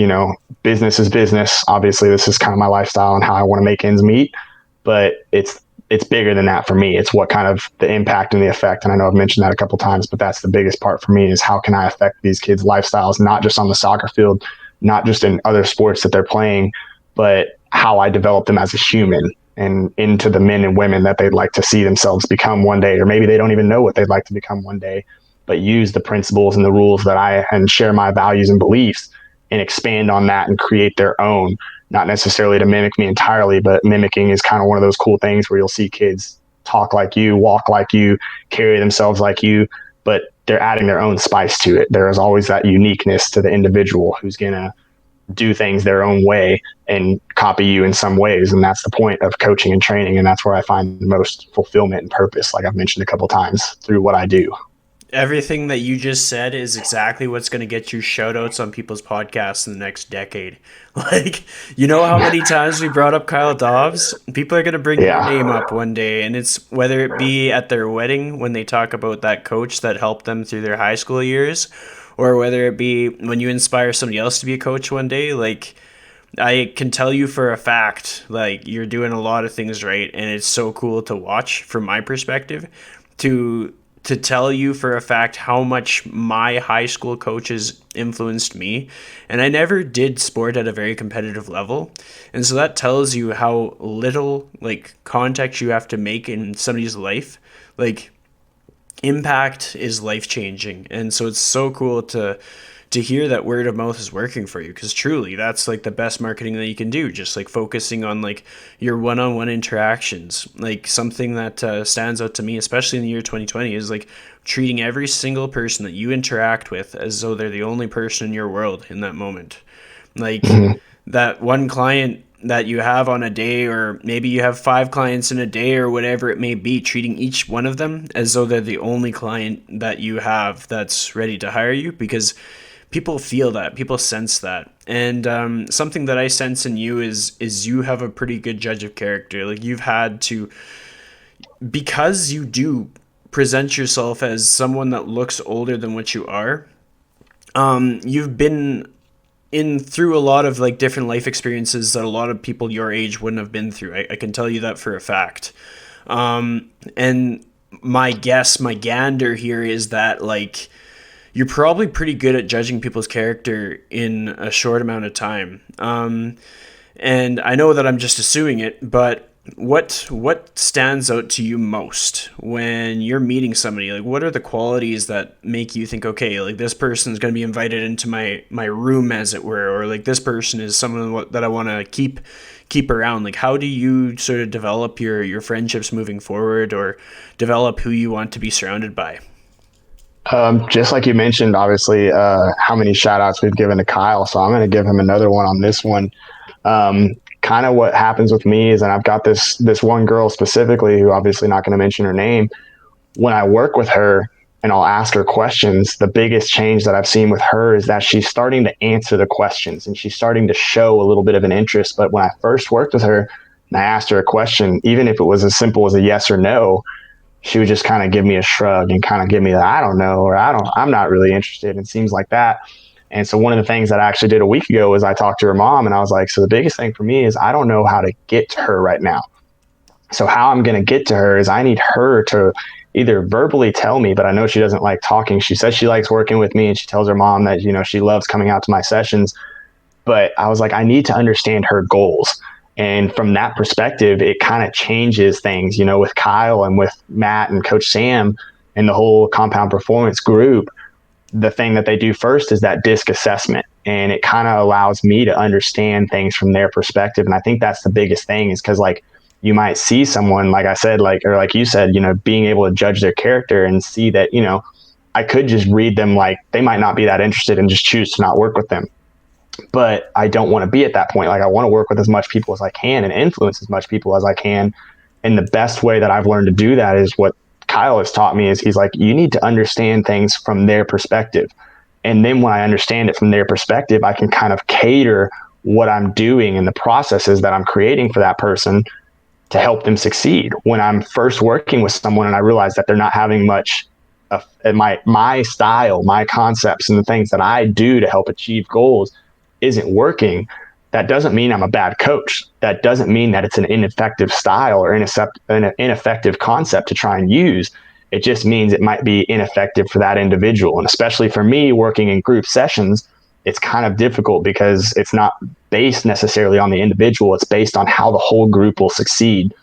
business is business. Obviously, this is kind of my lifestyle and how I want to make ends meet. But it's bigger than that for me. It's what kind of the impact and the effect. And I know I've mentioned that a couple of times, but that's the biggest part for me is how can I affect these kids' lifestyles, not just on the soccer field, not just in other sports that they're playing, but how I develop them as a human and into the men and women that they'd like to see themselves become one day. Or maybe they don't even know what they'd like to become one day, but use the principles and the rules and share my values and beliefs and expand on that and create their own. Not necessarily to mimic me entirely, but mimicking is kind of one of those cool things where you'll see kids talk like you, walk like you, carry themselves like you, but they're adding their own spice to it. There is always that uniqueness to the individual who's going to do things their own way and copy you in some ways. And that's the point of coaching and training. And that's where I find the most fulfillment and purpose, like I've mentioned a couple times, through what I do. Everything that you just said is exactly what's going to get you shout outs on people's podcasts in the next decade. Like, how many times we brought up Kyle Dobbs? People are going to bring your name up one day. And it's whether it be at their wedding when they talk about that coach that helped them through their high school years, or whether it be when you inspire somebody else to be a coach one day. Like, I can tell you for a fact, like, you're doing a lot of things right. And it's so cool to watch from my perspective to tell you for a fact how much my high school coaches influenced me. And I never did sport at a very competitive level. And so that tells you how little contact you have to make in somebody's life. Impact is life changing. And so it's so cool to hear that word of mouth is working for you, because truly that's the best marketing that you can do. Just focusing on your one-on-one interactions. Something that stands out to me, especially in the year 2020, is treating every single person that you interact with as though they're the only person in your world in that moment. That one client that you have on a day, or maybe you have 5 clients in a day or whatever it may be, treating each one of them as though they're the only client that you have that's ready to hire you, because people feel that, people sense that. And something that I sense in you is you have a pretty good judge of character. You've had to, because you do present yourself as someone that looks older than what you are, you've been through a lot of different life experiences that a lot of people your age wouldn't have been through. I can tell you that for a fact. And my guess, my gander here is that you're probably pretty good at judging people's character in a short amount of time. And I know that I'm just assuming it, but what stands out to you most when you're meeting somebody? Like, what are the qualities that make you think, okay, like this person is going to be invited into my room, as it were, or like this person is someone that I want to keep around? Like, how do you sort of develop your friendships moving forward, or develop who you want to be surrounded by? Just like you mentioned, obviously, how many shout outs we've given to Kyle. So I'm going to give him another one on this one. Kind of what happens with me is, and I've got this one girl specifically who obviously not going to mention her name. When I work with her and I'll ask her questions, the biggest change that I've seen with her is that she's starting to answer the questions and she's starting to show a little bit of an interest. But when I first worked with her and I asked her a question, even if it was as simple as a yes or no, she would just kind of give me a shrug and kind of give me the I don't know, or I'm not really interested, and seems like that. And so one of the things that I actually did a week ago was I talked to her mom and I was like, so the biggest thing for me is I don't know how to get to her right now. So how I'm going to get to her is I need her to either verbally tell me, but I know she doesn't like talking. She says she likes working with me and she tells her mom that, she loves coming out to my sessions. But I was like, I need to understand her goals. And from that perspective, it kind of changes things, with Kyle and with Matt and Coach Sam and the whole Compound Performance group. The thing that they do first is that disc assessment. And it kind of allows me to understand things from their perspective. And I think that's the biggest thing, is because like you might see someone, like I said, or like you said, being able to judge their character and see that, I could just read them like they might not be that interested and just choose to not work with them. But I don't want to be at that point. Like I want to work with as much people as I can and influence as much people as I can. And the best way that I've learned to do that is what Kyle has taught me, is he's like, you need to understand things from their perspective. And then when I understand it from their perspective, I can kind of cater what I'm doing and the processes that I'm creating for that person to help them succeed. When I'm first working with someone and I realize that they're not having much of my style, my concepts, and the things that I do to help achieve goals isn't working, that doesn't mean I'm a bad coach. That doesn't mean that it's an ineffective style or an ineffective concept to try and use. It just means it might be ineffective for that individual. And especially for me working in group sessions, it's kind of difficult because it's not based necessarily on the individual. It's based on how the whole group will succeed.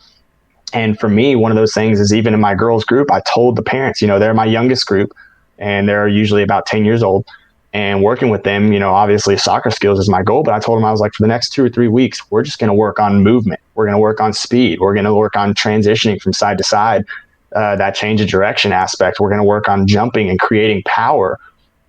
And for me, one of those things is, even in my girls group, I told the parents, they're my youngest group and they're usually about 10 years old. And working with them, obviously soccer skills is my goal, but I told them, I was like, for the next 2 or 3 weeks, we're just going to work on movement. We're going to work on speed. We're going to work on transitioning from side to side, that change of direction aspect. We're going to work on jumping and creating power.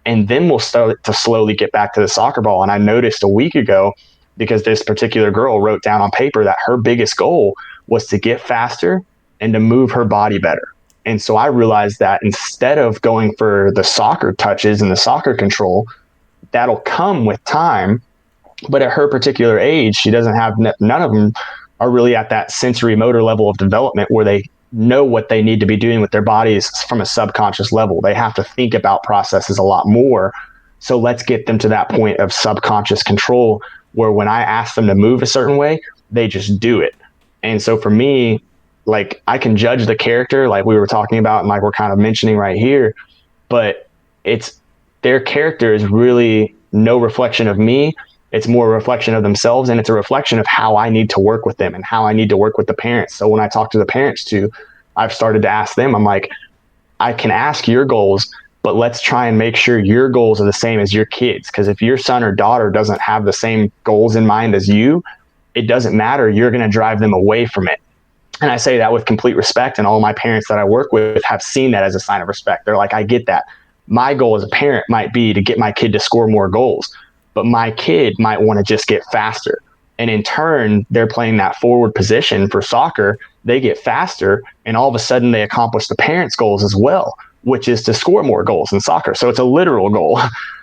And then we'll start to slowly get back to the soccer ball. And I noticed a week ago, because this particular girl wrote down on paper that her biggest goal was to get faster and to move her body better. And so I realized that instead of going for the soccer touches and the soccer control, that'll come with time. But at her particular age, she doesn't have, none of them are really at that sensory motor level of development where they know what they need to be doing with their bodies from a subconscious level. They have to think about processes a lot more. So let's get them to that point of subconscious control where when I ask them to move a certain way, they just do it. And so for me, like I can judge the character like we were talking about and like we're kind of mentioning right here, but it's their character is really no reflection of me. It's more a reflection of themselves, and it's a reflection of how I need to work with them and how I need to work with the parents. So when I talk to the parents too, I've started to ask them, I'm like, I can ask your goals, but let's try and make sure your goals are the same as your kids. Because if your son or daughter doesn't have the same goals in mind as you, it doesn't matter. You're going to drive them away from it. And I say that with complete respect. And all my parents that I work with have seen that as a sign of respect. They're like, I get that. My goal as a parent might be to get my kid to score more goals, but my kid might want to just get faster. And in turn, they're playing that forward position for soccer. They get faster, and all of a sudden they accomplish the parents' goals as well, which is to score more goals in soccer. So it's a literal goal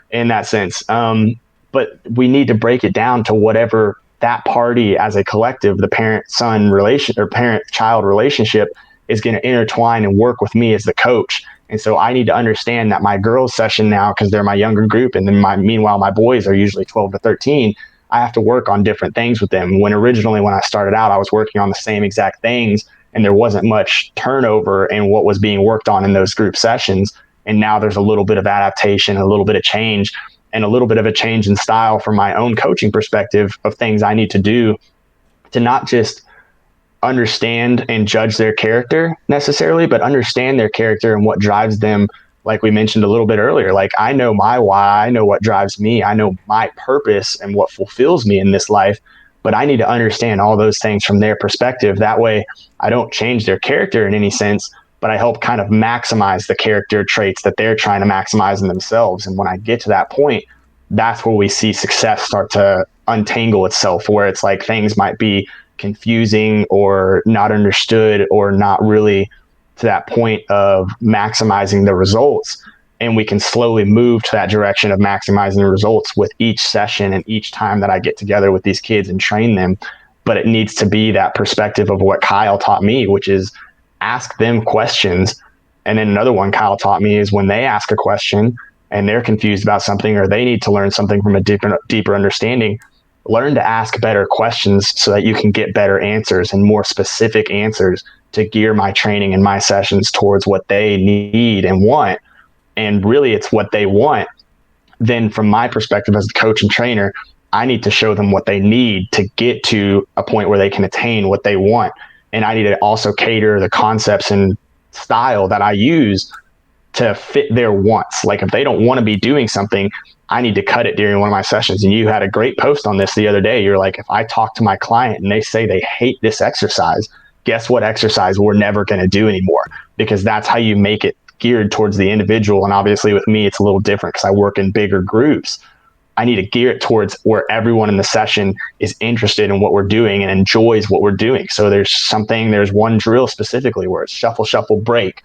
in that sense. But we need to break it down to whatever that party as a collective, the parent-son relation or parent-child relationship, is going to intertwine and work with me as the coach. And so I need to understand that my girls session now, because they're my younger group, and then meanwhile my boys are usually 12 to 13, I have to work on different things with them. When I started out, I was working on the same exact things, and there wasn't much turnover in what was being worked on in those group sessions. And now there's a little bit of adaptation, a little bit of change, and a little bit of a change in style from my own coaching perspective of things I need to do to not just understand and judge their character necessarily, but understand their character and what drives them. Like we mentioned a little bit earlier, like I know my why, I know what drives me, I know my purpose and what fulfills me in this life, but I need to understand all those things from their perspective. That way I don't change their character in any sense, but I help kind of maximize the character traits that they're trying to maximize in themselves. And when I get to that point, that's where we see success start to untangle itself, where it's like things might be confusing or not understood or not really to that point of maximizing the results. And we can slowly move to that direction of maximizing the results with each session and each time that I get together with these kids and train them. But it needs to be that perspective of what Kyle taught me, which is ask them questions. And then another one Kyle taught me is when they ask a question and they're confused about something or they need to learn something from a deeper understanding, learn to ask better questions so that you can get better answers and more specific answers to gear my training and my sessions towards what they need and want. And really it's what they want. Then from my perspective as a coach and trainer, I need to show them what they need to get to a point where they can attain what they want. And I need to also cater the concepts and style that I use to fit their wants. Like if they don't want to be doing something, I need to cut it during one of my sessions. And you had a great post on this the other day. You're like, if I talk to my client and they say they hate this exercise, guess what exercise we're never going to do anymore? Because that's how you make it geared towards the individual. And obviously with me, it's a little different because I work in bigger groups. I need to gear it towards where everyone in the session is interested in what we're doing and enjoys what we're doing. So there's one drill specifically where it's shuffle, shuffle, break,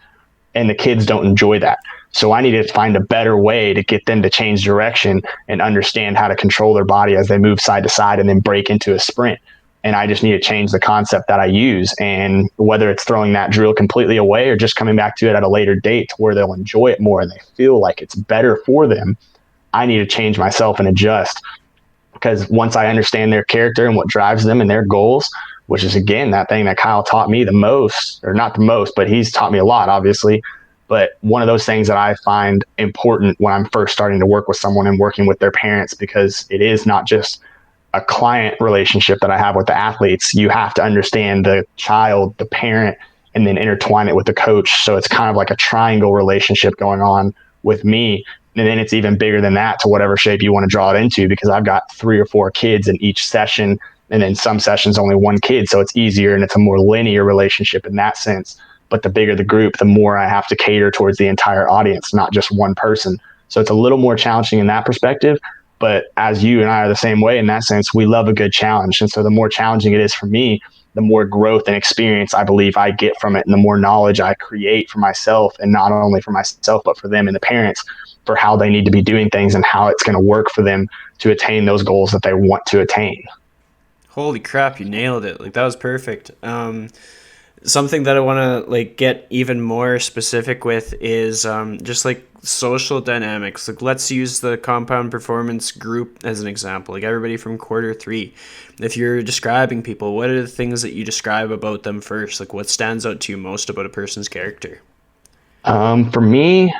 and the kids don't enjoy that. So I need to find a better way to get them to change direction and understand how to control their body as they move side to side and then break into a sprint. And I just need to change the concept that I use. And whether it's throwing that drill completely away or just coming back to it at a later date to where they'll enjoy it more and they feel like it's better for them, I need to change myself and adjust. Because once I understand their character and what drives them and their goals, which is, again, that thing that Kyle taught me the most, or not the most, but he's taught me a lot, obviously. But one of those things that I find important when I'm first starting to work with someone and working with their parents, because it is not just a client relationship that I have with the athletes. You have to understand the child, the parent, and then intertwine it with the coach. So it's kind of like a triangle relationship going on with me. And then it's even bigger than that to whatever shape you want to draw it into, because I've got 3 or 4 kids in each session. And then some sessions only 1 kid. So it's easier and it's a more linear relationship in that sense. But the bigger the group, the more I have to cater towards the entire audience, not just one person. So it's a little more challenging in that perspective. But as you and I are the same way in that sense, we love a good challenge. And so the more challenging it is for me, the more growth and experience I believe I get from it, and the more knowledge I create for myself, and not only for myself, but for them and the parents, for how they need to be doing things and how it's going to work for them to attain those goals that they want to attain. Holy crap, you nailed it. Like, that was perfect. Something that I want to like get even more specific with is just like social dynamics. Like, let's use the compound performance group as an example. Like, everybody from quarter 3. If you're describing people, what are the things that you describe about them first? Like, what stands out to you most about a person's character? For me,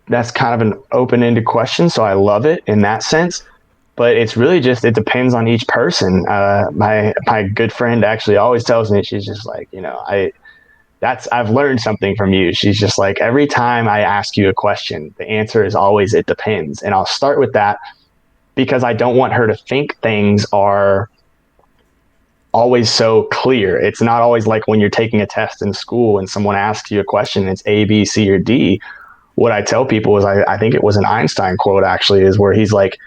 that's kind of an open-ended question, so I love it in that sense. But it's really just, it depends on each person. My good friend actually always tells me, she's just like, I've learned something from you. She's just like, every time I ask you a question, the answer is always, it depends. And I'll start with that because I don't want her to think things are always so clear. It's not always like when you're taking a test in school and someone asks you a question, and it's A, B, C, or D. What I tell people is, I think it was an Einstein quote actually, is where he's like,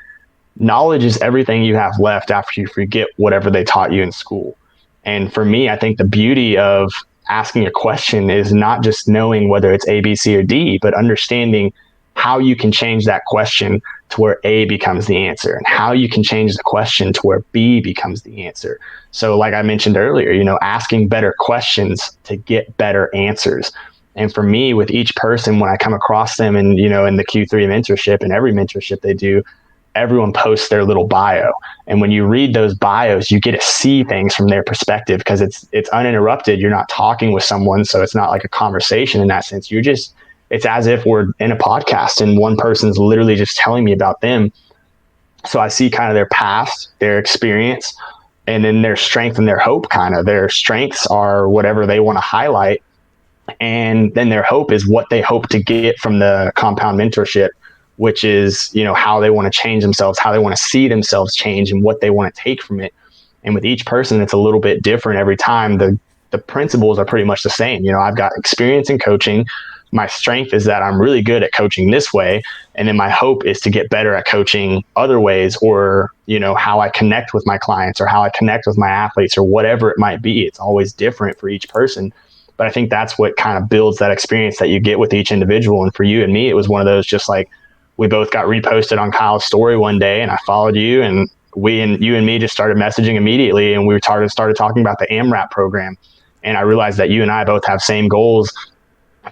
knowledge is everything you have left after you forget whatever they taught you in school. And for me, I think the beauty of asking a question is not just knowing whether it's A, B, C, or D, but understanding how you can change that question to where A becomes the answer, and how you can change the question to where B becomes the answer. So like I mentioned earlier, asking better questions to get better answers. And for me, with each person, when I come across them and, in the Q3 mentorship and every mentorship they do, everyone posts their little bio. And when you read those bios, you get to see things from their perspective, because it's uninterrupted. You're not talking with someone. So it's not like a conversation in that sense. You're just it's as if we're in a podcast and one person's literally just telling me about them. So I see kind of their past, their experience, and then their strength and their hope. Kind of their strengths are whatever they want to highlight, and then their hope is what they hope to get from the compound mentorship, which is, you know, how they want to change themselves, how they want to see themselves change, and what they want to take from it. And with each person, it's a little bit different every time. The principles are pretty much the same. You know, I've got experience in coaching. My strength is that I'm really good at coaching this way. And then my hope is to get better at coaching other ways, or, you know, how I connect with my clients or how I connect with my athletes or whatever it might be. It's always different for each person. But I think that's what kind of builds that experience that you get with each individual. And for you and me, it was one of those, just like we both got reposted on Kyle's story one day and I followed you, and you and me just started messaging immediately, and we started talking about the AMRAP program. And I realized that you and I both have same goals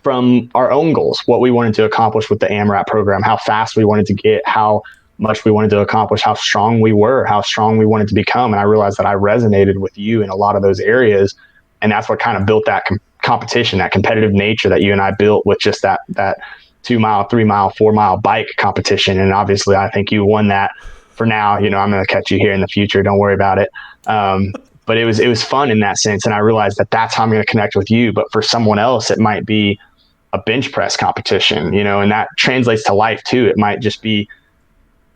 from our own goals, what we wanted to accomplish with the AMRAP program, how fast we wanted to get, how much we wanted to accomplish, how strong we were, how strong we wanted to become. And I realized that I resonated with you in a lot of those areas. And that's what kind of built that competition, that competitive nature that you and I built with just that 2 mile, 3 mile, 4 mile bike competition. And obviously I think you won that for now. You know, I'm going to catch you here in the future. Don't worry about it. But it was fun in that sense. And I realized that that's how I'm going to connect with you. But for someone else, it might be a bench press competition, you know, and that translates to life too. It might just be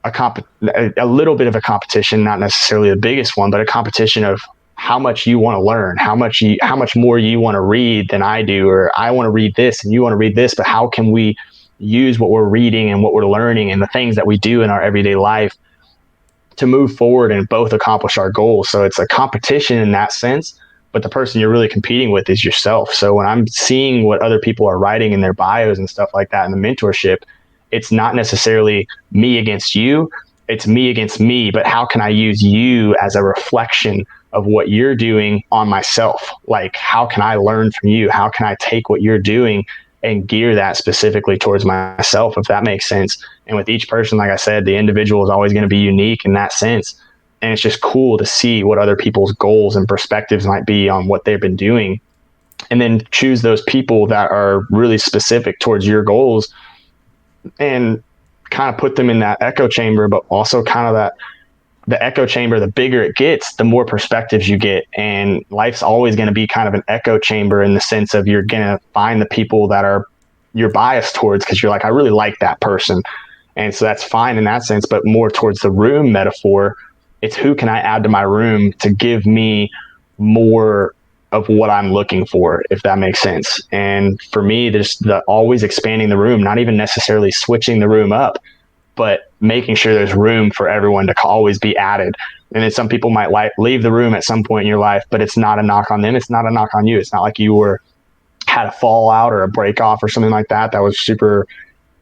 a little bit of a competition, not necessarily the biggest one, but a competition of how much you want to learn, how much more you want to read than I do, or I want to read this and you want to read this, but how can we use what we're reading and what we're learning and the things that we do in our everyday life to move forward and both accomplish our goals. So it's a competition in that sense, but the person you're really competing with is yourself. So when I'm seeing what other people are writing in their bios and stuff like that in the mentorship, it's not necessarily me against you, it's me against me, but how can I use you as a reflection of what you're doing on myself? Like, how can I learn from you? How can I take what you're doing and gear that specifically towards myself, if that makes sense? And with each person, like I said, the individual is always going to be unique in that sense. And it's just cool to see what other people's goals and perspectives might be on what they've been doing. And then choose those people that are really specific towards your goals and kind of put them in that echo chamber, but also kind of that the echo chamber, the bigger it gets, the more perspectives you get. And life's always going to be kind of an echo chamber in the sense of you're going to find the people that are you're biased towards because you're like, I really like that person. And so that's fine in that sense, but more towards the room metaphor, it's who can I add to my room to give me more of what I'm looking for, if that makes sense. And for me, there's the always expanding the room, not even necessarily switching the room up, but making sure there's room for everyone to always be added. And then some people might leave the room at some point in your life, but it's not a knock on them. It's not a knock on you. It's not like you had a fallout or a break off or something like that was super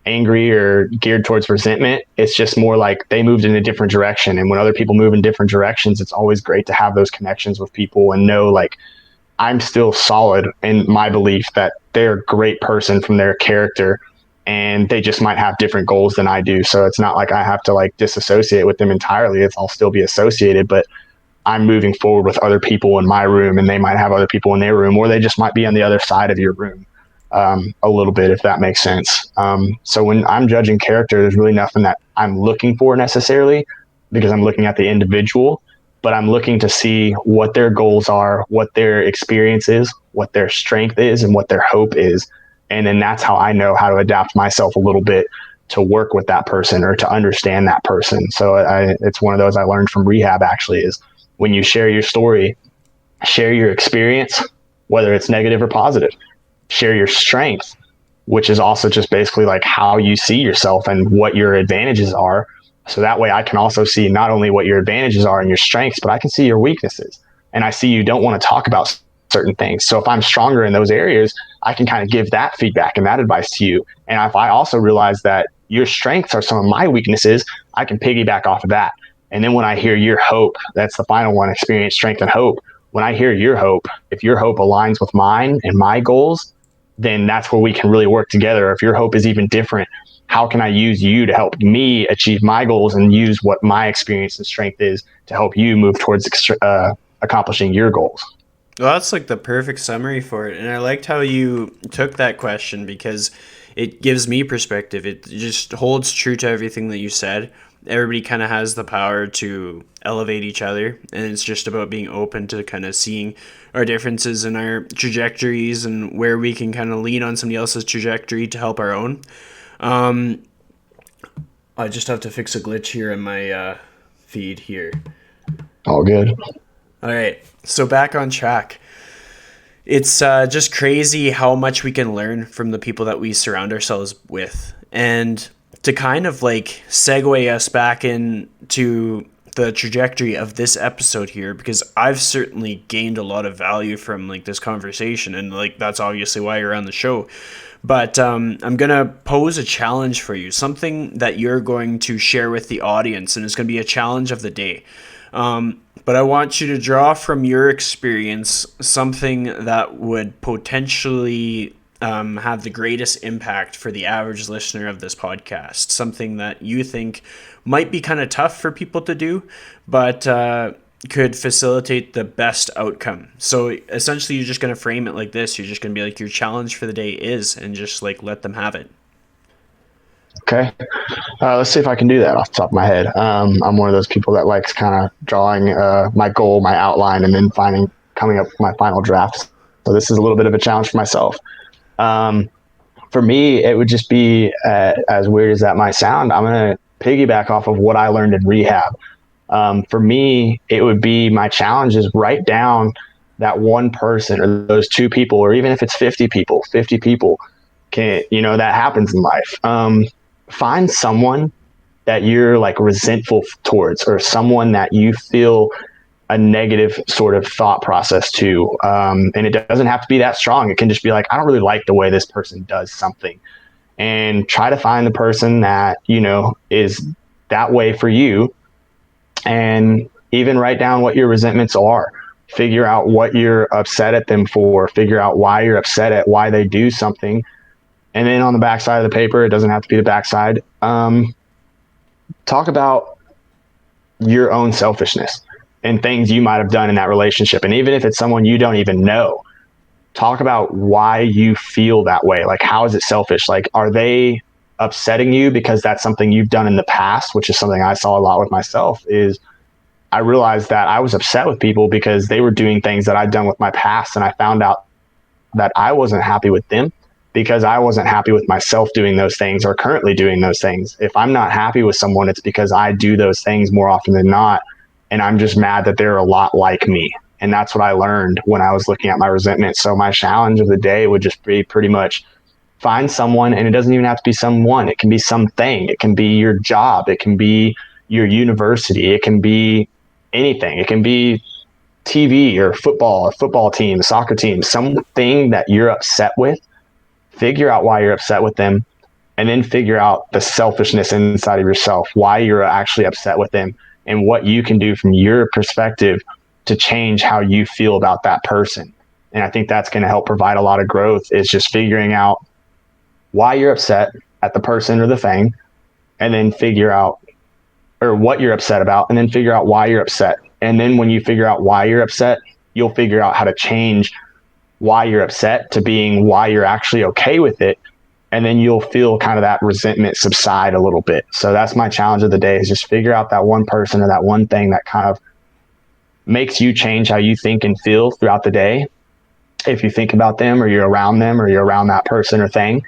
angry or geared towards resentment. It's just more like they moved in a different direction. And when other people move in different directions, it's always great to have those connections with people and know, like, I'm still solid in my belief that they're a great person from their character, and they just might have different goals than I do. So it's not like I have to like disassociate with them entirely. I'll still be associated, but I'm moving forward with other people in my room, and they might have other people in their room, or they just might be on the other side of your room a little bit, if that makes sense. So when I'm judging character, there's really nothing that I'm looking for necessarily, because I'm looking at the individual, but I'm looking to see what their goals are, what their experience is, what their strength is, and what their hope is. And then that's how I know how to adapt myself a little bit to work with that person or to understand that person. So it's one of those I learned from rehab, actually, is when you share your story, share your experience, whether it's negative or positive, share your strength, which is also just basically like how you see yourself and what your advantages are. So that way I can also see not only what your advantages are and your strengths, but I can see your weaknesses. And I see you don't want to talk about certain things. So if I'm stronger in those areas, I can kind of give that feedback and that advice to you. And if I also realize that your strengths are some of my weaknesses, I can piggyback off of that. And then when I hear your hope, that's the final one, experience, strength, and hope. When I hear your hope, if your hope aligns with mine and my goals, then that's where we can really work together. If your hope is even different, how can I use you to help me achieve my goals and use what my experience and strength is to help you move towards accomplishing your goals? Well, that's like the perfect summary for it. And I liked how you took that question, because it gives me perspective. It just holds true to everything that you said. Everybody kind of has the power to elevate each other, and it's just about being open to kind of seeing our differences in our trajectories and where we can kind of lean on somebody else's trajectory to help our own. I just have to fix a glitch here in my feed here. All good. All right, so back on track. It's just crazy how much we can learn from the people that we surround ourselves with. And to kind of like segue us back into the trajectory of this episode here, because I've certainly gained a lot of value from like this conversation, and like that's obviously why you're on the show. But I'm going to pose a challenge for you, something that you're going to share with the audience, and it's going to be a challenge of the day. But I want you to draw from your experience something that would potentially have the greatest impact for the average listener of this podcast, something that you think might be kind of tough for people to do, but could facilitate the best outcome. So essentially, you're just going to frame it like this. You're just going to be like, your challenge for the day is, and just like let them have it. Okay. Let's see if I can do that off the top of my head. I'm one of those people that likes kind of drawing my goal, my outline, and then coming up with my final draft. So this is a little bit of a challenge for myself. For me, it would just be, as weird as that might sound, I'm going to piggyback off of what I learned in rehab. For me, it would be, my challenge is write down that one person or those two people, or even if it's 50 people, that happens in life. Find someone that you're like resentful towards, or someone that you feel a negative sort of thought process to. And it doesn't have to be that strong. It can just be like, I don't really like the way this person does something, and try to find the person that, is that way for you. And even write down what your resentments are, figure out what you're upset at them for, figure out why you're upset at why they do something. And then on the backside of the paper, it doesn't have to be the backside, talk about your own selfishness and things you might have done in that relationship. And even if it's someone you don't even know, talk about why you feel that way. Like, how is it selfish? Like, are they upsetting you because that's something you've done in the past, which is something I saw a lot with myself. Is I realized that I was upset with people because they were doing things that I'd done with my past. And I found out that I wasn't happy with them because I wasn't happy with myself doing those things, or currently doing those things. If I'm not happy with someone, it's because I do those things more often than not. And I'm just mad that they're a lot like me. And that's what I learned when I was looking at my resentment. So my challenge of the day would just be pretty much find someone, and it doesn't even have to be someone. It can be something. It can be your job. It can be your university. It can be anything. It can be TV or football, a football team, a soccer team, something that you're upset with. Figure out why you're upset with them, and then figure out the selfishness inside of yourself, why you're actually upset with them, and what you can do from your perspective to change how you feel about that person. And I think that's going to help provide a lot of growth, is just figuring out why you're upset at the person or the thing, and then figure out, or what you're upset about, and then figure out why you're upset. And then when you figure out why you're upset, you'll figure out how to change why you're upset to being why you're actually okay with it. And then you'll feel kind of that resentment subside a little bit. So that's my challenge of the day, is just figure out that one person or that one thing that kind of makes you change how you think and feel throughout the day, if you think about them, or you're around them, or you're around that person or thing.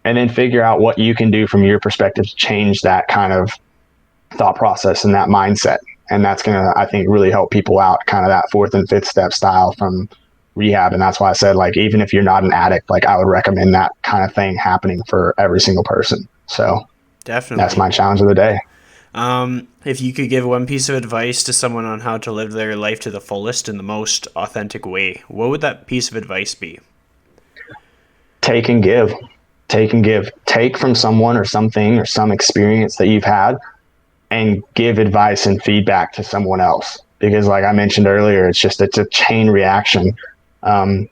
And then figure out what you can do from your perspective to change that kind of thought process and that mindset. And that's going to, I think, really help people out, kind of that 4th and 5th step style from rehab. And that's why I said, like, even if you're not an addict, like, I would recommend that kind of thing happening for every single person. So definitely, that's my challenge of the day. If you could give one piece of advice to someone on how to live their life to the fullest in the most authentic way, what would that piece of advice be? Take and give. Take and give. Take from someone or something or some experience that you've had, and give advice and feedback to someone else. Because like I mentioned earlier, it's a chain reaction.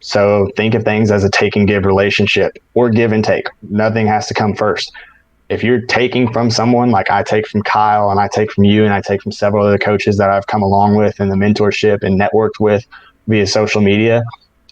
So think of things as a take and give relationship, or give and take. Nothing has to come first. If you're taking from someone, like I take from Kyle, and I take from you, and I take from several other coaches that I've come along with in the mentorship and networked with via social media,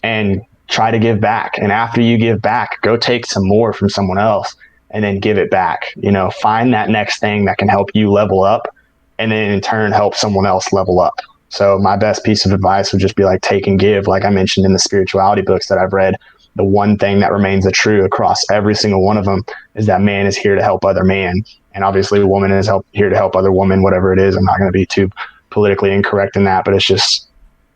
and try to give back. And after you give back, go take some more from someone else and then give it back. Find that next thing that can help you level up, and then in turn help someone else level up. So my best piece of advice would just be like take and give. Like I mentioned in the spirituality books that I've read, the one thing that remains true across every single one of them is that man is here to help other man. And obviously a woman is here to help other woman, whatever it is. I'm not going to be too politically incorrect in that, but it's just,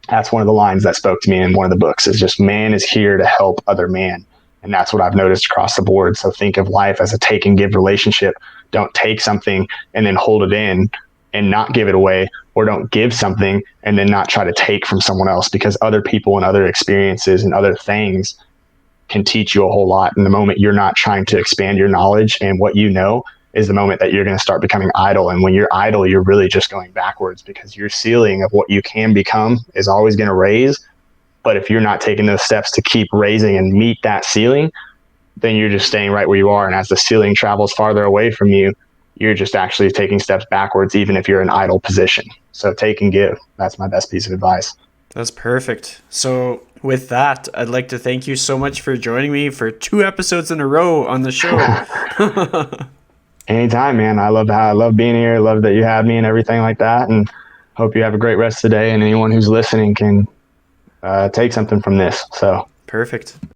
that's one of the lines that spoke to me in one of the books, is just man is here to help other man. And that's what I've noticed across the board. So think of life as a take and give relationship. Don't take something and then hold it in and not give it away, or don't give something and then not try to take from someone else, because other people and other experiences and other things can teach you a whole lot. And the moment you're not trying to expand your knowledge and what you know is the moment that you're going to start becoming idle. And when you're idle, you're really just going backwards, because your ceiling of what you can become is always going to raise. But if you're not taking those steps to keep raising and meet that ceiling, then you're just staying right where you are. And as the ceiling travels farther away from you, you're just actually taking steps backwards, even if you're in idle position. So take and give. That's my best piece of advice. That's perfect. So with that, I'd like to thank you so much for joining me for 2 episodes in a row on the show. Anytime, man. I love being here. I love that you have me and everything like that. And hope you have a great rest of the day. And anyone who's listening can take something from this. So Perfect.